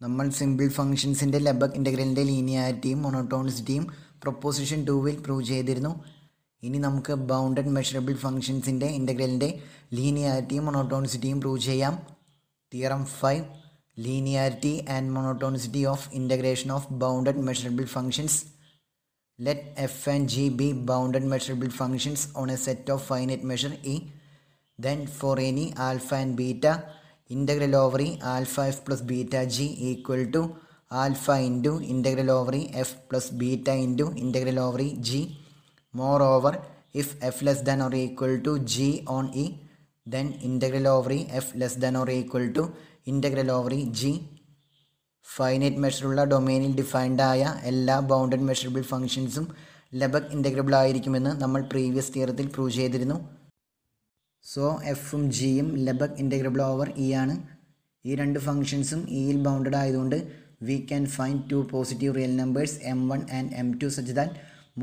നമ്മൾ സിമ്പിൾ ഫംഗ്ഷൻസിൻ്റെ ലെബക് ഇൻ്റഗ്രലിൻ്റെ ലീനിയാരിറ്റിയും മൊണോട്ടോണിസിറ്റിയും പ്രൊപ്പോസിഷൻ 2-ൽ പ്രൂവ് ചെയ്തിരുന്നു. ഇനി നമുക്ക് ബൗണ്ടഡ് മെഷറബിൾ ഫംഗ്ഷൻസിൻ്റെ ഇൻ്റഗ്രലിൻ്റെ ലീനിയാരിറ്റിയും മൊണോട്ടോണിസിറ്റിയും പ്രൂവ് ചെയ്യാം. Theorem 5 linearity and monotonicity of integration of bounded measurable functions. Let f and g be bounded measurable functions on a set of finite measure E. Then for any alpha and beta, integral over E alpha f plus beta g equal to alpha into integral over E f plus beta into integral over E g. Moreover, if f less than or equal to g on E, then integral over E f less than or equal to integral over E g. Finite മെഷറുള്ള ഡൊമെയിനിൽ defined ആയ എല്ലാ bounded measurable ഫംഗ്ഷൻസും Lebesgue integrable ആയിരിക്കുമെന്ന് നമ്മൾ previous തിയറത്തിൽ prove ചെയ്തിരുന്നു. So എഫും ജിയും ലെബക് ഇൻ്റഗ്രബിൾ ഓവർ ഇ ആണ്. ഈ രണ്ട് ഫംഗ്ഷൻസും ഇയിൽ ബൗണ്ടഡ് ആയതുകൊണ്ട് we can find two positive real numbers m1 and m2 such that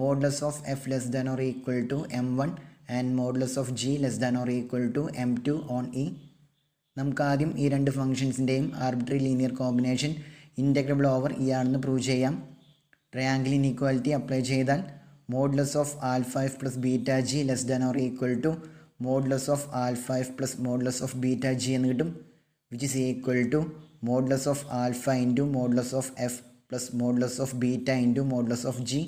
modulus of F less than or equal to m1 and modulus of G less than or equal to m2 on E. നമുക്ക് ആദ്യം ഈ രണ്ട് ഫംഗ്ഷൻസിൻ്റെയും arbitrary linear combination integrable over E ആണെന്ന് prove ചെയ്യാം. Triangle inequality apply ചെയ്താൽ modulus of alpha F plus beta g less than or equal to modulus of alpha F plus modulus of beta G എന്ന് കിട്ടും, which is equal to modulus of alpha into modulus of F plus modulus of beta into modulus of G.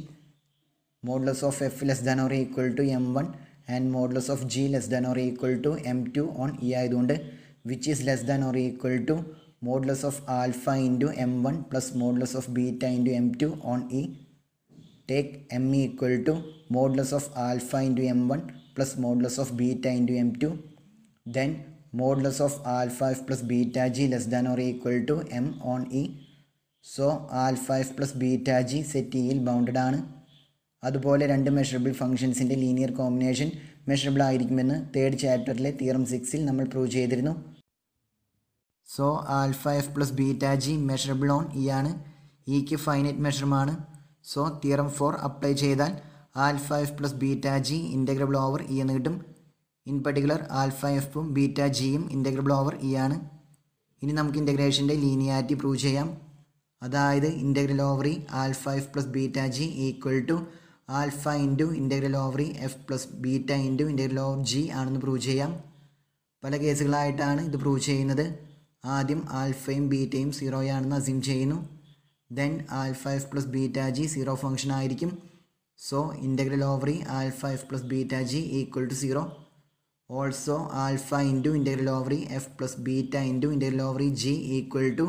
Modulus of F less than or equal to m1 and modulus of G less than or equal to m2 on E ആയതുകൊണ്ട് which is less than or equal to modulus of alpha into m1 plus modulus of beta into m2 on E. Take m equal to modulus of alpha into m1 plus modulus of beta into m2. Then modulus of alpha f plus beta g less than or equal to m on E. So alpha f plus beta g set E യിൽ bounded ആണ്. അതുപോലെ രണ്ട് measurable ഫംഗ്ഷൻസിൻ്റെ linear combination measurable ആയിരിക്കുമെന്ന് third ചാപ്റ്ററിലെ theorem 6-ൽ നമ്മൾ prove ചെയ്തിരുന്നു. So alpha F plus beta G measurable on E ആണ്. ഇക്ക് finite മെഷറുമാണ്. So theorem 4 apply ചെയ്താൽ alpha F plus beta g integrable over E എന്ന് കിട്ടും. ഇൻ പർട്ടിക്കുലർ ആൽഫ എഫും beta ജിയും ഇൻ്റഗ്രബിൾ ഓവർ ഇ ആണ്. ഇനി നമുക്ക് ഇൻ്റഗ്രേഷൻ്റെ ലീനിയാരിറ്റി പ്രൂവ് ചെയ്യാം. അതായത് integral over E alpha F plus beta G equal to alpha into integral over E F plus beta into integral over G ആണെന്ന് prove ചെയ്യാം. പല കേസുകളായിട്ടാണ് ഇത് പ്രൂവ് ചെയ്യുന്നത്. ആദ്യം ആൽഫയും ബീറ്റയും 0 ആണെന്ന് അസ്യൂം ചെയ്യുന്നു. Then alpha F plus beta g 0 function ആയിരിക്കും. So integral over E alpha F plus beta G equal to 0. Also alpha into integral over E F plus beta into integral over E g equal to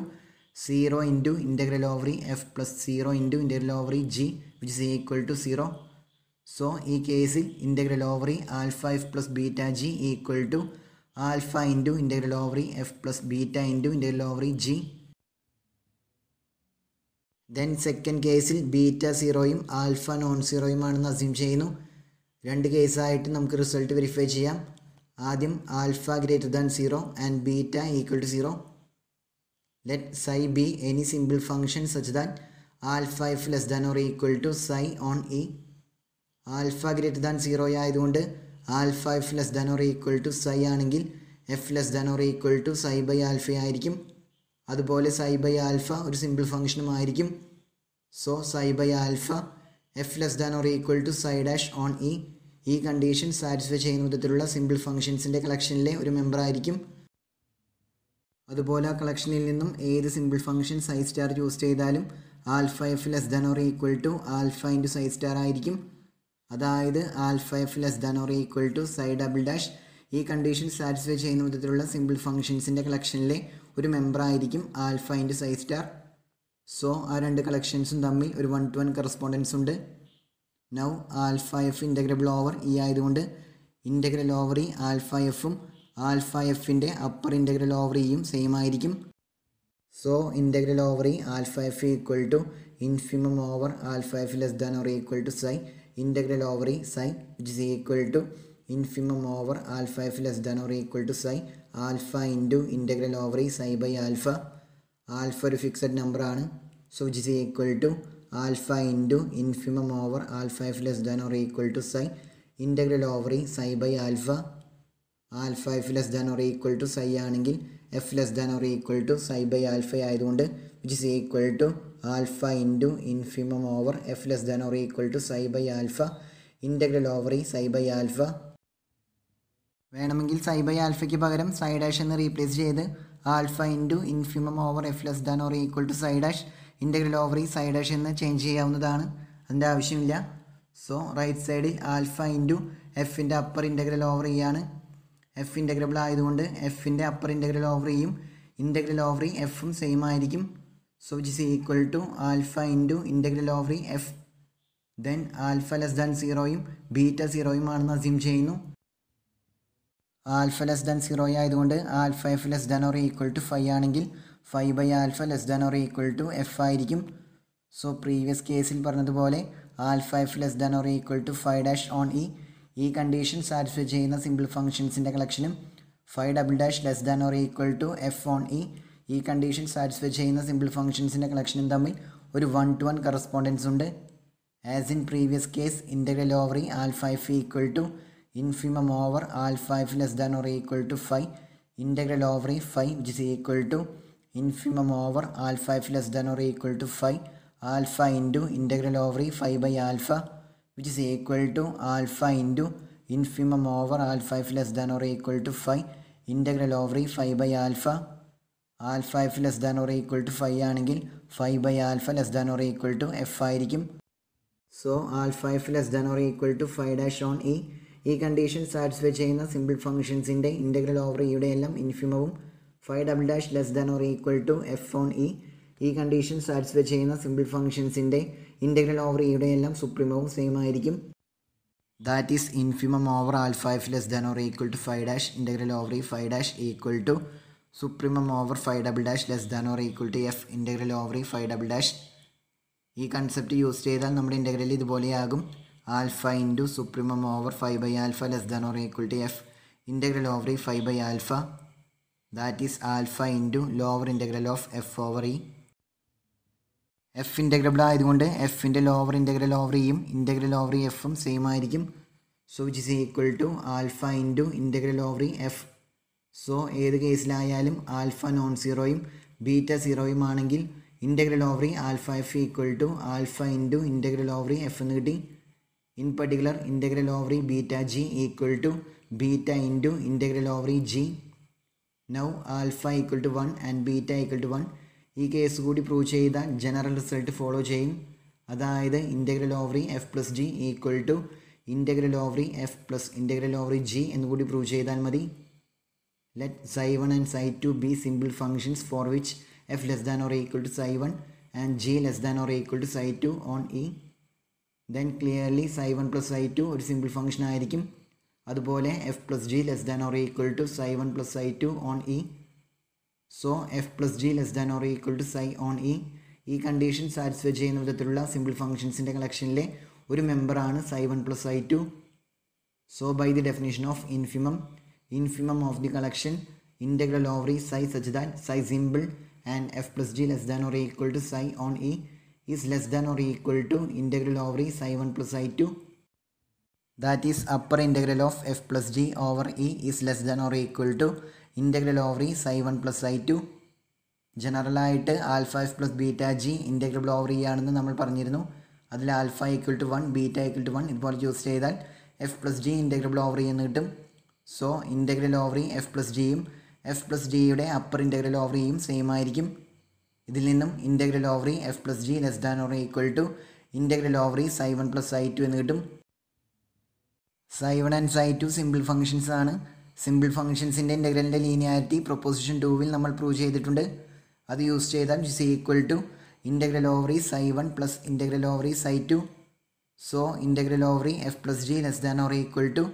0 into integral over E F plus 0 into integral over E g which is equal to 0. So ഈ കേസിൽ integral over E alpha F plus beta G equal to alpha into integral over E F plus beta into integral over E G. Then second കേസിൽ beta 0യും alpha non 0യും ആണെന്ന് assume ചെയ്യുന്നു. രണ്ട് കേസായിട്ട് നമുക്ക് result verify ചെയ്യാം. ആദ്യം alpha greater than 0 and beta equal to 0. Let psi be any simple function such that alpha f less than or equal to psi on E. Alpha greater than 0 ആയതുകൊണ്ട് alpha F less than or equal to psi ആണെങ്കിൽ f less than or equal to psi by alpha ആയിരിക്കും. അതുപോലെ psi by alpha ഒരു simple ഫംഗ്ഷനും ആയിരിക്കും. So psi by alpha F less than or equal to psi dash on E ഈ condition satisfy ചെയ്യുന്ന വിധത്തിലുള്ള simple ഫംഗ്ഷൻസിൻ്റെ കളക്ഷനിലെ ഒരു മെമ്പർ ആയിരിക്കും. അതുപോലെ ആ കളക്ഷനിൽ നിന്നും ഏത് simple function psi star choose ചെയ്താലും alpha F less than or equal to alpha into psi star ആയിരിക്കും. അതായത് alpha F less than or equal to psi double dash ഈ കണ്ടീഷൻ സാറ്റിസ്ഫൈ ചെയ്യുന്ന വിധത്തിലുള്ള സിമ്പിൾ ഫംഗ്ഷൻസിൻ്റെ കളക്ഷനിലെ ഒരു മെമ്പർ ആയിരിക്കും alpha into psi star. So ആ രണ്ട് കളക്ഷൻസും തമ്മിൽ ഒരു 1-to-1 കറസ്പോണ്ടൻസ് ഉണ്ട്. Now alpha f integrable over E ആയതുകൊണ്ട് ഇൻ്റഗ്രൽ ഓവർ ഇ ആൽഫ എഫും ആൽഫ എഫിൻ്റെ അപ്പർ ഇൻ്റഗ്രൽ ഓവർ ഇയും സെയിം ആയിരിക്കും. So integral over E alpha F equal to infimum over alpha F less than or equal to psi integral over E psi which is equal to infimum over alpha f less than or equal to psi alpha into integral over E psi by alpha. Alpha ഒരു fixed number ആണ്. So which is equal to alpha into infimum over alpha f less than or equal to psi integral over E psi by alpha. Alpha F less than or equal to psi ആണെങ്കിൽ f less than or equal to psi by alpha ആയതുകൊണ്ട് which is equal to alpha into infimum over f less than or equal to psi by alpha integral over E psi by alpha. വേണമെങ്കിൽ psi by ആൽഫയ്ക്ക് പകരം psi dash എന്ന് replace ചെയ്ത് alpha into infimum over f less than or equal to psi dash integral over E psi dash എന്ന് change ചെയ്യാവുന്നതാണ്. അതിൻ്റെ ആവശ്യമില്ല. So right സൈഡിൽ ആൽഫ ഇൻറ്റു എഫിൻ്റെ അപ്പർ ഇൻ്റഗ്രൽ ഓവർ ഇ ആണ്. എഫ് ഇൻ്റഗ്രബിൾ ആയതുകൊണ്ട് എഫിൻ്റെ അപ്പർ ഇൻ്റഗ്രൽ ഓവർ ഇയും ഇൻ്റഗ്രൽ ഓവർ ഇ എഫും സെയിം ആയിരിക്കും. So which is equal to alpha into integral over E f. Then alpha less than സീറോയും beta സീറോയും ആണെന്ന് അസ്യൂം ചെയ്യുന്നു. ആൽഫ ലെസ് ദാൻ സീറോ ആയതുകൊണ്ട് alpha F less than or equal to phi ആണെങ്കിൽ phi by alpha less than or equal to F ആയിരിക്കും. So previous കേസിൽ പറഞ്ഞതുപോലെ alpha F less than or equal to five dash on E. ഈ condition satisfy ചെയ്യുന്ന simple ഫംഗ്ഷൻസിൻ്റെ കളക്ഷനും five double dash less than or equal to F on E. ഈ condition satisfy ചെയ്യുന്ന simple ഫംഗ്ഷൻസിൻ്റെ കളക്ഷനും തമ്മിൽ ഒരു 1-to-1 കറസ്പോണ്ടൻസ് ഉണ്ട്. As in previous case integral over E alpha F equal to infimum over alpha F less than or equal to five integral over E five which is equal to infimum over alpha F less than or equal to five alpha into integral over E five by alpha which is equal to alpha into infimum over alpha f less than or equal to 5 integral over 5 by alpha. Alpha f less than or equal to 5 ആണെങ്കിൽ 5 by alpha less than or equal to f ആയിരിക്കും. So alpha f less than or equal to 5 dash on e. ഈ condition satisfy ചെയ്യുന്ന simple ഫംഗ്ഷൻസിൻ്റെ integral over ഇയുടെ എല്ലാം ഇൻഫിമവും 5 double dash less than or equal to F on E. ഈ condition satisfy ചെയ്യുന്ന simple ഫംഗ്ഷൻസിൻ്റെ ഇൻ്റഗ്രൽ ഓവർ ഇയുടെ എല്ലാം സുപ്രീമവും സെയിം ആയിരിക്കും. That is infimum over alpha F less than or equal to five dash integral over E five dash equal to supremum over five double dash less than or equal to F integral over E phi double dash. ഈ concept use ചെയ്താൽ നമ്മുടെ integral ഇതുപോലെയാകും. Alpha into supremum over phi by alpha less than or equal to F integral over E five by alpha. That is alpha into lower integral of f over E. F integrable ആയതുകൊണ്ട് എഫിൻ്റെ lower integral over ഇയും integral over E എഫും same ആയിരിക്കും. So which is equal to alpha into integral over E f. So ഏത് കേസിലായാലും alpha non സീറോയും beta സീറോയും ആണെങ്കിൽ integral over E alpha F equal to alpha into integral over E F എന്ന് കിട്ടി. In particular integral over E beta G equal to beta into integral over E G. Now alpha equal to 1 and beta equal to 1. ഈ case കൂടി prove ചെയ്താൽ general result follow ചെയ്യും. അതായത് integral over E F plus G equal to integral over E F plus integral over E G എന്നുകൂടി prove ചെയ്താൽ മതി. Let psi 1 and psi 2 be simple functions for which F less than or equal to psi 1 and G less than or equal to psi 2 on E. Then clearly psi 1 plus psi 2 ഒരു simple function ആയിരിക്കും. അതുപോലെ F plus G less than or equal to psi 1 plus psi 2 on E. So F plus G less than or equal to psi on E. ഈ condition satisfy ചെയ്യുന്ന വിധത്തിലുള്ള simple ഫംഗ്ഷൻസിൻ്റെ കളക്ഷനിലെ ഒരു മെമ്പറാണ് psi 1 plus psi 2. So by the definition of infimum of the collection integral over E psi such that psi simple and F plus G less than or equal to psi on E is less than or equal to integral over E psi 1 plus psi 2. That is upper integral of F plus g over E is less than or equal to integral over E psi 1 plus psi 2. ജനറലായിട്ട് alpha F plus beta g integrable over E ആണെന്ന് നമ്മൾ പറഞ്ഞിരുന്നു. അതിൽ alpha equal to 1 beta equal to 1 ഇതുപോലെ choose ചെയ്താൽ f plus g integrable over E എന്ന് കിട്ടും. So integral over E F plus ജിയും എഫ് പ്ലസ് ജിയുടെ അപ്പർ ഇൻ്റഗ്രൽ ഓവർ ഇയും സെയിം ആയിരിക്കും. ഇതിൽ നിന്നും integral over E F plus G less than or equal to integral over E psi 1 plus psi 2 എന്ന് കിട്ടും. Psi 1 and psi 2 simple functions ആണ്. Simple ഫംഗ്ഷൻസിൻ്റെ ഇൻ്റഗ്രലിൻ്റെ ലീനിയാരിറ്റി പ്രൊപ്പോസിഷൻ 2-ൽ നമ്മൾ പ്രൂവ് ചെയ്തിട്ടുണ്ട്. അത് യൂസ് ചെയ്താൽ is equal to integral over E psi 1 plus integral over E psi 2. So integral over E F plus G less than or equal to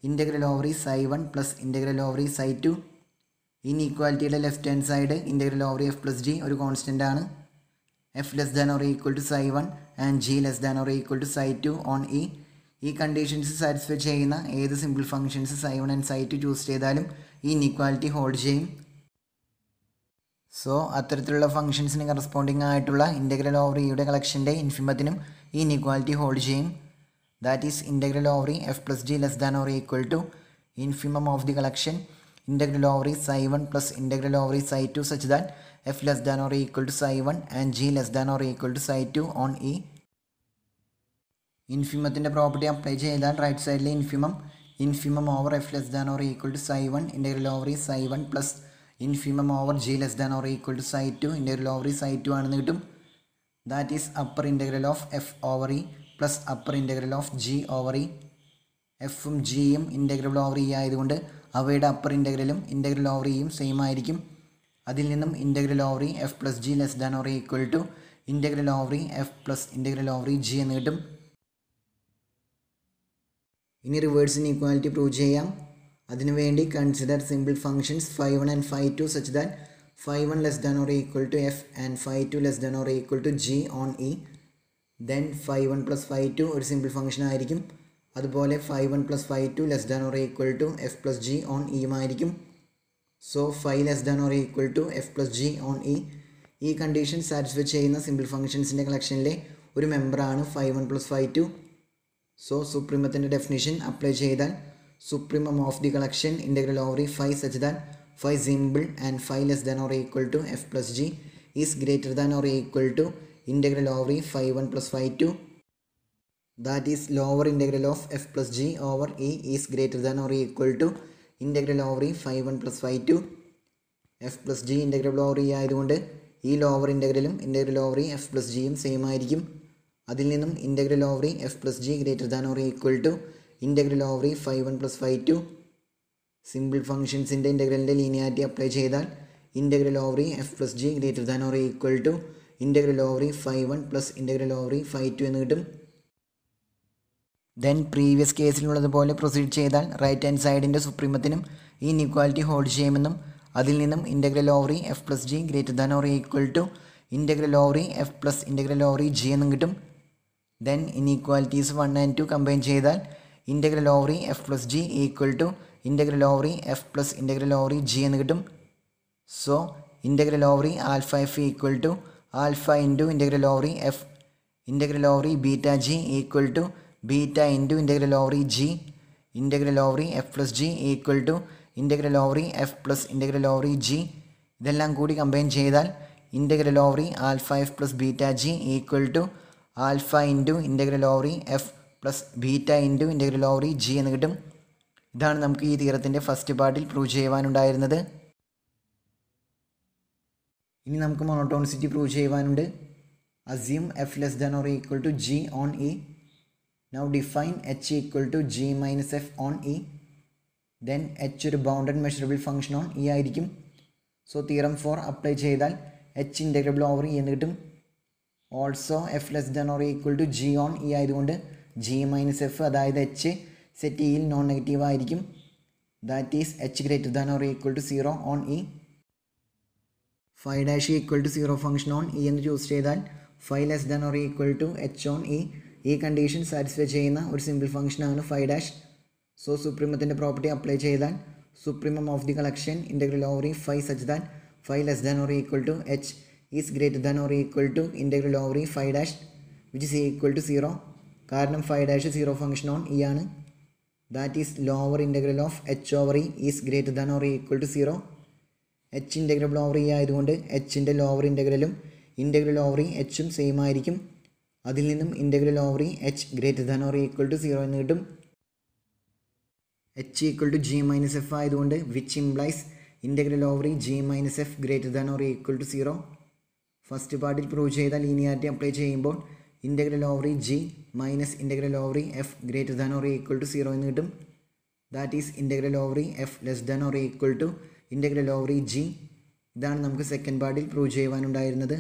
integral over E psi 1 plus integral over E psi 2. ഇൻഈക്വാലിറ്റിയുടെ left hand side integral over E F plus g ഒരു constant ആണ്. F less than or equal to psi 1 and G less than or equal to psi 2 on E. ഈ conditions satisfy ചെയ്യുന്ന ഏത് simple functions psi 1 and psi 2 choose ചെയ്താലും ഈ inequality hold ചെയ്യും. So അത്തരത്തിലുള്ള ഫംഗ്ഷൻസിന് കറസ്പോണ്ടിങ് ആയിട്ടുള്ള ഇൻ്റഗ്രൽ ഓവർ ഇയുടെ കളക്ഷൻ്റെ ഇൻഫിമത്തിനും ഈ ഇൻഈക്വാലിറ്റി ഹോൾഡ് ചെയ്യും. That is integral over E F plus G less than or equal to infimum of the collection integral over psi 1 plus integral over psi 2 such that f less than or equal to psi 1 and g less than or equal to psi 2 on E. ഇൻഫിമത്തിൻ്റെ property apply ചെയ്താൽ right സൈഡിലെ infimum over f less than or equal to psi 1 integral over psi 1 plus infimum over g less than or equal to psi 2 integral over psi 2 ആണെന്ന് കിട്ടും. That is upper integral of f over E plus upper integral of g over E. എഫും ജിയും integral over E ആയതുകൊണ്ട് അവയുടെ upper ഇൻ്റഗ്രലും integral over ഇയും same ആയിരിക്കും. അതിൽ നിന്നും integral over E F plus G less than or equal to integral over E F plus integral over E G എന്ന് കിട്ടും. ഇനി റിവേഴ്സ് ഇൻഇക്വാലിറ്റി പ്രൂവ് ചെയ്യാം. അതിനുവേണ്ടി consider simple functions phi 1 and phi 2 such that phi 1 less than or equal to f and phi 2 less than or equal to g on E. Then phi 1 plus phi 2 ഒരു simple function ആയിരിക്കും. അതുപോലെ phi 1 plus phi 2 less than or equal to f plus g on E ആയിരിക്കും. So phi less than or equal to f plus g on E. ഈ condition satisfy ചെയ്യുന്ന simple ഫംഗ്ഷൻസിൻ്റെ കളക്ഷനിലെ ഒരു മെമ്പറാണ് phi 1 plus phi 2. സോ സുപ്രീമത്തിൻ്റെ definition apply ചെയ്താൽ supremum of the collection integral over E phi such that phi simple and phi less than or equal to f plus g is greater than or equal to integral over E phi 1 plus phi 2. That is lower integral of f plus g over E is greater than or equal to integral over E phi 1 plus phi 2. f plus g integral over E ആയതുകൊണ്ട് ഈ lower ഇൻ്റഗ്രലും integral over E f plus gയും same ആയിരിക്കും. അതിൽ നിന്നും integral over E F plus G greater than or equal to integral over E phi 1 plus phi 2. Simple ഫംഗ്ഷൻസിൻ്റെ ഇൻ്റഗ്രലിൻ്റെ linearity apply ചെയ്താൽ integral over E F plus G greater than or equal to integral over E phi 1 plus integral over E phi 2 എന്ന് കിട്ടും. Then previous കേസിലുള്ളതുപോലെ proceed ചെയ്താൽ right hand സൈഡിൻ്റെ സുപ്രീമത്തിനും ഈ ഇൻഇക്വാലിറ്റി ഹോൾഡ് ചെയ്യുമെന്നും അതിൽ നിന്നും integral over E F plus G greater than or equal to integral over E F plus integral over E G എന്നും കിട്ടും. ദെൻ ഇൻഇക്വാലിറ്റീസ് 1 and 2 കമ്പൈൻ ചെയ്താൽ integral over E F plus G equal to integral over E F plus integral over E G എന്ന് കിട്ടും. So integral over E alpha F equal to alpha into integral over E F integral over E beta G equal to beta into integral over E G integral over E F plus G equal to integral over E F plus integral over E G. ഇതെല്ലാം കൂടി combine ചെയ്താൽ integral over E alpha F plus beta G equal to alpha into integral over E F plus beta into integral over E G എന്ന് കിട്ടും. ഇതാണ് നമുക്ക് ഈ തിയറത്തിൻ്റെ first പാർട്ടിൽ prove ചെയ്യുവാനുണ്ടായിരുന്നത്. ഇനി നമുക്ക് മോണോട്ടോണിസിറ്റി പ്രൂവ് ചെയ്യുവാനുണ്ട്. Assume f less than or equal to g on E. Now define h equal to g minus f on E. Then h ഒരു bounded measurable function on E ആയിരിക്കും. So theorem 4 apply ചെയ്താൽ h integrable over E എന്ന് കിട്ടും. Also f less than or equal to g on E ആയതുകൊണ്ട് g minus f അതായത് h set ഇയിൽ non negative ആയിരിക്കും. That is H greater than or equal to 0 on E. Phi dash equal to 0 function on E എന്ന് choose ചെയ്താൽ phi less than or equal to h on E. ഈ condition satisfy ചെയ്യുന്ന ഒരു simple ഫംഗ്ഷനാണ് phi dash. So സുപ്രീമത്തിൻ്റെ property apply ചെയ്താൽ supremum of the collection integral over E phi such than phi less than or equal to h is greater than or equal to integral over E phi dash which is equal to 0. കാരണം phi dash 0 function on E ആണ്. That is lower integral of h over E is greater than or equal to 0. H integrable over E ആയതുകൊണ്ട് എച്ചിൻ്റെ lower ഇൻ്റഗ്രലും integral over E എച്ചും same ആയിരിക്കും. അതിൽ നിന്നും integral over E h greater than or equal to 0 എന്ന് കിട്ടും. H equal to g minus f ആയതുകൊണ്ട് which implies integral over E G minus F greater than or equal to 0. First പാർട്ടിൽ prove ചെയ്ത linearity apply ചെയ്യുമ്പോൾ integral over E G minus integral over E F greater than or equal to 0 എന്ന് കിട്ടും. That is integral over E F less than or equal to integral over E G. ഇതാണ് നമുക്ക് second പാർട്ടിൽ prove ചെയ്യുവാനുണ്ടായിരുന്നത്.